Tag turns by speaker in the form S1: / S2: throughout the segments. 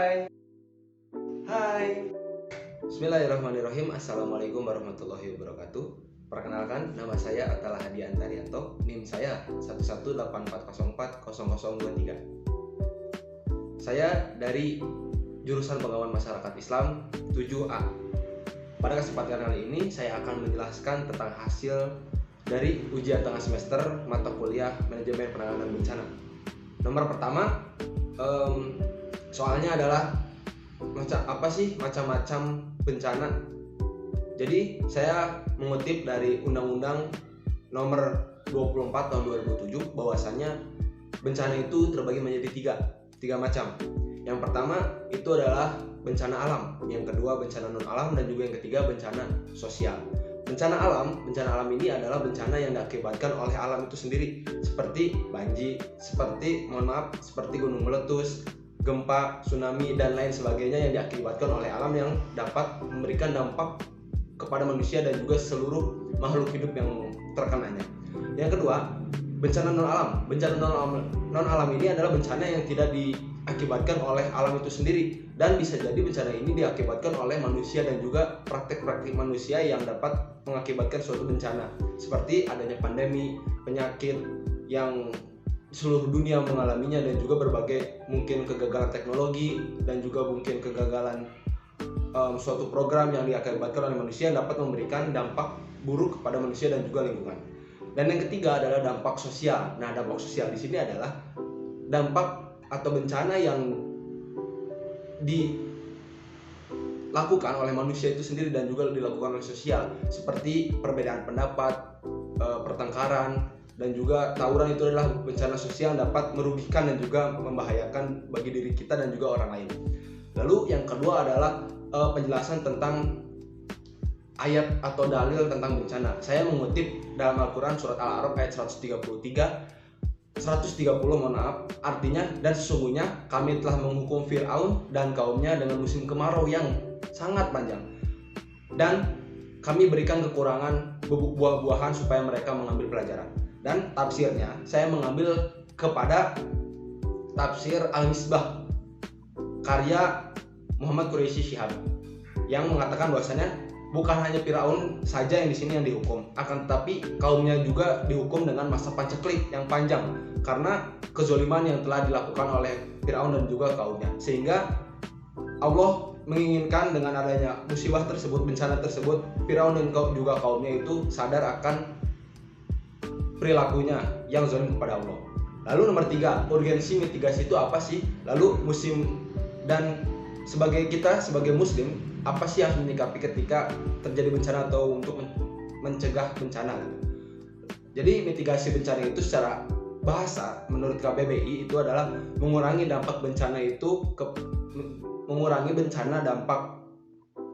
S1: Hai. Hai. Bismillahirrahmanirrahim. Assalamualaikum warahmatullahi wabarakatuh. Perkenalkan, nama saya Atala Hadi Antarianto. NIM saya 11840400023. Saya dari jurusan Pengawalan Masyarakat Islam 7A. Pada kesempatan kali ini saya akan menjelaskan tentang hasil dari ujian tengah semester mata kuliah Manajemen Penanganan Bencana. Nomor pertama, soalnya adalah macam-macam bencana. Jadi saya mengutip dari Undang-Undang Nomor 24 tahun 2007 bahwasannya bencana itu terbagi menjadi tiga macam. Yang pertama itu adalah bencana alam, yang kedua bencana non alam, dan juga yang ketiga bencana sosial. Bencana alam ini adalah bencana yang diakibatkan oleh alam itu sendiri, seperti banjir, seperti gunung meletus, gempa, tsunami, dan lain sebagainya yang diakibatkan oleh alam yang dapat memberikan dampak kepada manusia dan juga seluruh makhluk hidup yang terkenanya. Yang kedua, bencana non alam. Bencana non alam ini adalah bencana yang tidak diakibatkan oleh alam itu sendiri, dan bisa jadi bencana ini diakibatkan oleh manusia dan juga praktik-praktik manusia yang dapat mengakibatkan suatu bencana, seperti adanya pandemi, penyakit yang seluruh dunia mengalaminya, dan juga berbagai mungkin kegagalan teknologi dan juga mungkin kegagalan suatu program yang diakibatkan oleh manusia yang dapat memberikan dampak buruk kepada manusia dan juga lingkungan. Dan yang ketiga adalah dampak sosial. Nah, dampak sosial di sini adalah dampak atau bencana yang dilakukan oleh manusia itu sendiri dan juga dilakukan oleh sosial, seperti perbedaan pendapat, pertengkaran, dan juga tawuran. Itu adalah bencana sosial yang dapat merugikan dan juga membahayakan bagi diri kita dan juga orang lain. Lalu yang kedua adalah penjelasan tentang ayat atau dalil tentang bencana. Saya mengutip dalam Al-Quran surat Al-A'raf ayat 130, artinya, dan sesungguhnya kami telah menghukum Fir'aun dan kaumnya dengan musim kemarau yang sangat panjang, dan kami berikan kekurangan bubuk buah-buahan supaya mereka mengambil pelajaran. Dan tafsirnya saya mengambil kepada tafsir Al-Misbah karya Muhammad Quraisy Shihab, yang mengatakan bahwasanya bukan hanya Firaun saja yang di sini yang dihukum, akan tetapi kaumnya juga dihukum dengan masa paceklik yang panjang karena kezoliman yang telah dilakukan oleh Firaun dan juga kaumnya. Sehingga Allah menginginkan dengan adanya musibah tersebut, bencana tersebut, Firaun dan juga kaumnya itu sadar akan perilakunya yang zalim kepada Allah. Lalu nomor 3, urgensi mitigasi itu apa sih? Lalu dan sebagai muslim, apa sih yang harus menyikapi ketika terjadi bencana atau untuk mencegah bencana gitu. Jadi mitigasi bencana itu secara bahasa menurut KBBI itu adalah mengurangi dampak bencana dampak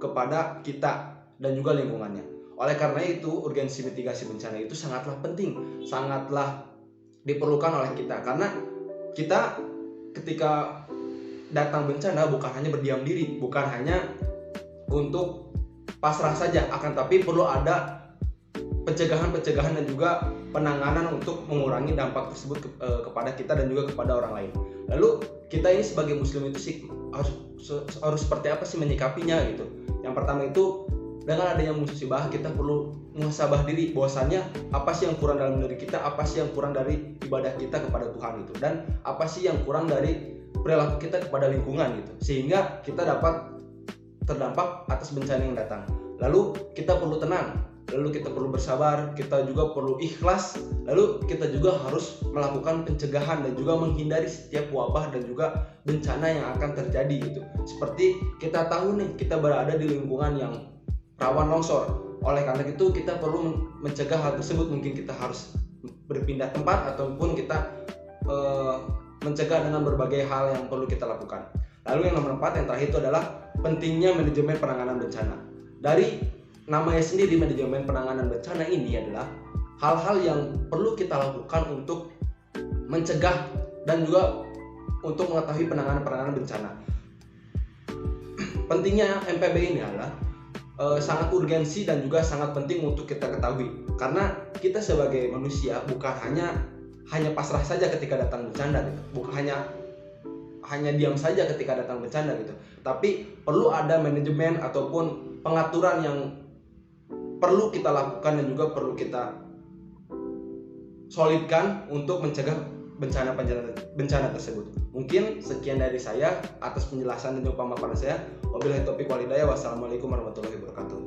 S1: kepada kita dan juga lingkungannya. Oleh karena itu, urgensi mitigasi bencana itu sangatlah penting, sangatlah diperlukan oleh kita, karena kita ketika datang bencana bukan hanya berdiam diri, bukan hanya untuk pasrah saja, akan tapi perlu ada pencegahan dan juga penanganan untuk mengurangi dampak tersebut kepada kita dan juga kepada orang lain. Lalu kita ini sebagai muslim itu sih harus seperti apa sih menyikapinya gitu. Yang pertama itu, dengan adanya musibah kita perlu muhasabah diri, bahwasannya apa sih yang kurang dalam diri kita, apa sih yang kurang dari ibadah kita kepada Tuhan itu, dan apa sih yang kurang dari perilaku kita kepada lingkungan gitu, sehingga kita dapat terdampak atas bencana yang datang. Lalu kita perlu tenang, lalu kita perlu bersabar, kita juga perlu ikhlas, lalu kita juga harus melakukan pencegahan dan juga menghindari setiap wabah dan juga bencana yang akan terjadi gitu. Seperti kita tahu nih, kita berada di lingkungan yang rawan longsor. Oleh karena itu kita perlu mencegah hal tersebut. Mungkin kita harus berpindah tempat ataupun kita mencegah dengan berbagai hal yang perlu kita lakukan. Lalu yang nomor 4, yang terakhir itu adalah pentingnya manajemen penanganan bencana. Dari namanya sendiri, manajemen penanganan bencana ini adalah hal-hal yang perlu kita lakukan untuk mencegah dan juga untuk mengetahui penanganan bencana. Pentingnya MPB ini adalah sangat urgensi dan juga sangat penting untuk kita ketahui, karena kita sebagai manusia bukan hanya pasrah saja ketika datang bencana gitu. Bukan hanya hanya diam saja ketika datang bencana gitu. Tapi perlu ada manajemen ataupun pengaturan yang perlu kita lakukan dan juga perlu kita solidkan untuk mencegah bencana tersebut. Mungkin sekian dari saya atas penjelasan dan juga pemaparan saya. Wabillahi taufiq wal hidayah. Wassalamualaikum warahmatullahi wabarakatuh.